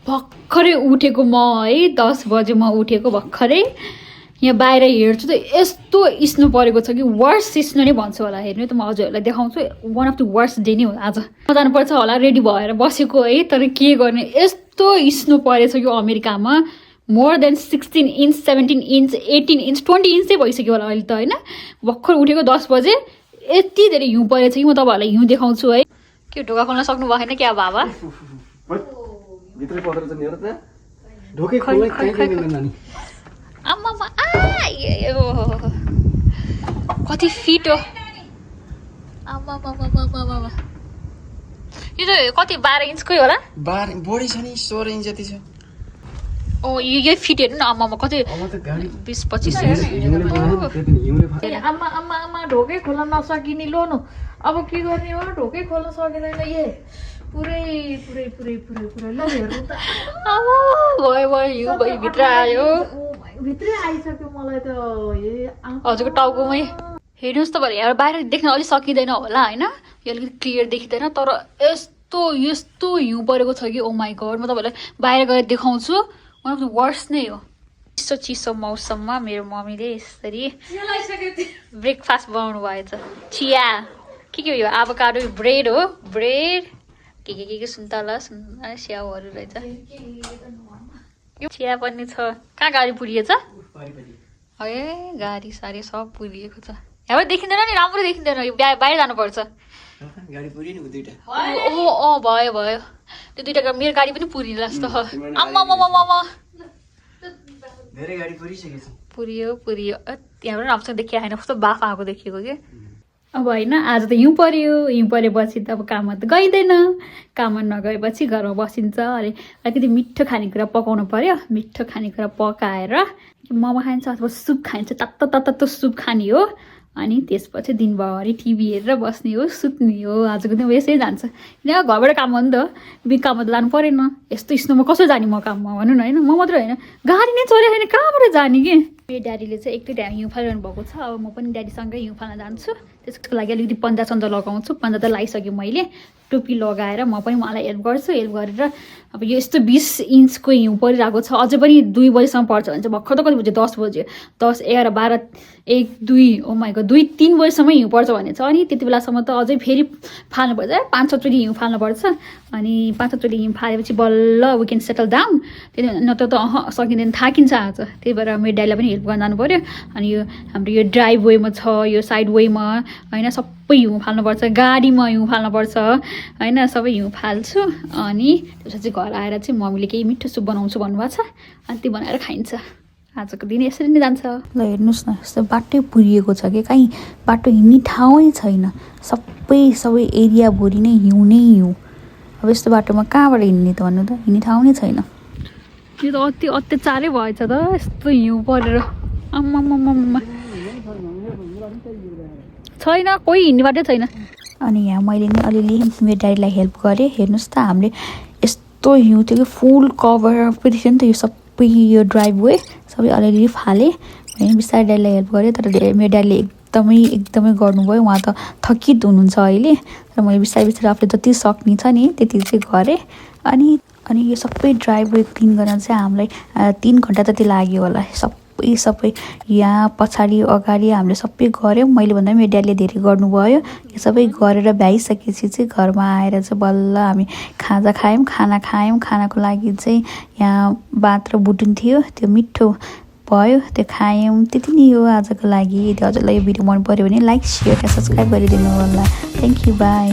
भर्खरै उठेको म है 10 बजे म उठेको भर्खरै यहाँ बाहिर हेर्छु त यस्तो स्नो परेको छ कि वर्स्ट स्नो नै भन्छु होला हेर्नु त म हजुरहरूलाई देखाउँछु one of the worst day नै हो आज जानुपर्छ होला रेडी भएर बसेको है तर के गर्ने यस्तो स्नो परेछ यो अमेरिकामा more than 16 inch 17 inch 18 inch 20 inch चाहिँ भइसक्यो होला अहिले त होइन भर्खर उठेको 10 बजे यति धेरै हिउँ परेछ कि म तपाईँहरूलाई हिउँ देखाउँछु है के ढोका खोल्न सक्नु भएन क्या बाबा भित्रै परेर चाहिँ हेर त ढोकै खोल्न कहीँ मिल्दैन नानी आमामा कति फिट हो आमामा यो त कति 12 इन्चकै होला 12 बढी छ नि 16 इन्च जति छ ओ यो फिट हेर्नु न आमामा कति 20-25 आमा ढोकै खोल्न नसकिने लो न अब के गर्ने हो ढोकै खोल्न सकिँदैन ए पुरै ल हेर्नु त भयो हिउँ भयो भित्र आयो भित्रै आइसक्यो मलाई त हजुरको टाउकोमै हेर्नुहोस् त भरे यहाँ बाहिर देख्न अलिक सकिँदैन होला होइन यो अलिकति क्लियर देखिँदैन तर यस्तो हिउँ परेको छ कि ओ माई गड म तपाईँलाई बाहिर गएर देखाउँछु वान अफ द वर्स्ट नै हो चिसो मौसममा मेरो मम्मीले यसरी ब्रेकफास्ट बनाउनु भएछ चिया के हो यो आभोकाडो ब्रेड हो ब्रेड के सुन्तला स्याउहरू रहेछ चिया पनि छ कहाँ गाडी पुरिएछ है गाडी सारी सब पुरिएको छ यहाँ देखिँदैन नि राम्रो देखिँदैन यो बाहिर जानुपर्छ गाडी पुरियो नि दुईटा भयो त्यो दुईटा मेरो गाडी पनि पुरिला जस्तो आम्मामामा धेरै गाडी पुरिसकेछ पुरियो यहाँबाट राम्रोसँग देखिया होइन कस्तो बाफ आएको देखिएको कि अब होइन आज त हिउँ परेपछि त अब काममा त गइँदैन काममा नगएपछि घरमा बसिन्छ अलिकति मिठो खानेकुरा पकाउनु पर्यो मिठो खानेकुरा पकाएर मोमो खाइन्छ अथवा सुप खाइन्छ तातो सुप खाने हो अनि त्यसपछि दिनभरि टिभी हेरेर बस्ने हो सुत्ने हो आजको दिन यसै जान्छ किन घरबाट काम हो नि त काममा त जानु परेन यस्तो स्नोमा कसो जाने म काममा भनौँ न होइन म मात्रै होइन गाडी नै चल्यो होइन कहाँबाट जाने कि मेरो ड्याडीले चाहिँ एक दुई हिउँ फालिरहनु भएको छ अब म पनि ड्याडीसँगै हिउँ फाल्न जान्छु त्यसको लागि अलिकति पन्जा सन्जा लगाउँछु पन्जा त लगाइसकेँ मैले टोपी लगाएर म पनि उहाँलाई हेल्प गरेर अब यो यस्तो 20 इन्चको हिउँ परिरहेको छ अझै पनि 2 बजीसम्म पर्छ भने चाहिँ भर्खर त कति बज्यो 10 बज्यो 10, 11, 12, 1, 2 ओ माई गड 2-3 बजीसम्म हिउँ पर्छ भने छ अनि त्यति बेलासम्म त अझै फेरि फाल्नुपर्छ 5-6 चोटि हिउँ फाल्नुपर्छ अनि 5-6 चोटि हिउँ फालेपछि बल्ल वी क्यान सेटल डाउन त्यही नत्र त सकिँदैन थाकिन्छ आज त्यही भएर मेरो ड्याडीलाई पनि हेल्प गर्न जानु पऱ्यो अनि यो हाम्रो यो ड्राइभ वेमा छ यो साइड वेमा होइन सबै हिउँ फाल्नुपर्छ गाडीमा हिउँ फाल्नुपर्छ होइन सबै हिउँ फाल्छु अनि त्यसपछि घर आएर चाहिँ मम्मीले केही मिठो सुप बनाउँछु भन्नुभएको छ अनि त्यो बनाएर खाइन्छ आजको दिन यसरी नै जान्छ ल हेर्नुहोस् न यस्तो बाटै पुरिएको छ कि कहीँ बाटो हिँड्ने ठाउँै छैन सबै एरियाभरि नै हिउँ अब यस्तो बाटोमा कहाँबाट हिँड्ने त भन्नु त हिँड्ने ठाउँ नै छैन यो त अति अत्याचारै भएछ त यस्तो हिउँ परेर आम्मामामा छैन कोही हिँड्ने बाटै छैन अनि यहाँ मैले नि अलिअलि मेरो ड्याडीलाई हेल्प गरेँ हेर्नुहोस् त हामीले यस्तो हिउँ थियो कि फुल कभर पनि थियो नि त यो सबै यो ड्राइभ वे सबै अलिअलि फालेँ मैले बिस्तारै ड्याडीलाई हेल्प गरेँ तर मेरो ड्याडीले एकदमै गर्नुभयो उहाँ त थकित हुनुहुन्छ अहिले तर मैले बिस्तारै आफूले जति सक्ने छ नि त्यति चाहिँ गरेँ अनि यो सबै ड्राइभ वे क्लिन गर्न चाहिँ हामीलाई 3 घन्टा जति लाग्यो होला सबै यहाँ पछाडि अगाडि हामीले सबै गऱ्यौँ मैले भन्दा मेरो ड्याडीले धेरै गर्नुभयो यो सबै गरेर भ्याइसकेपछि चाहिँ घरमा आएर चाहिँ बल्ल हामी खाना खायौँ खानाको लागि चाहिँ यहाँ भात र बुटुन थियो त्यो मिठो भयो त्यो खायौँ त्यति नै हो आजको लागि यदि हजुरलाई यो भिडियो मन पर्यो भने लाइक सेयर र सब्सक्राइब गरिदिनु होला थ्याङ्क यू बाई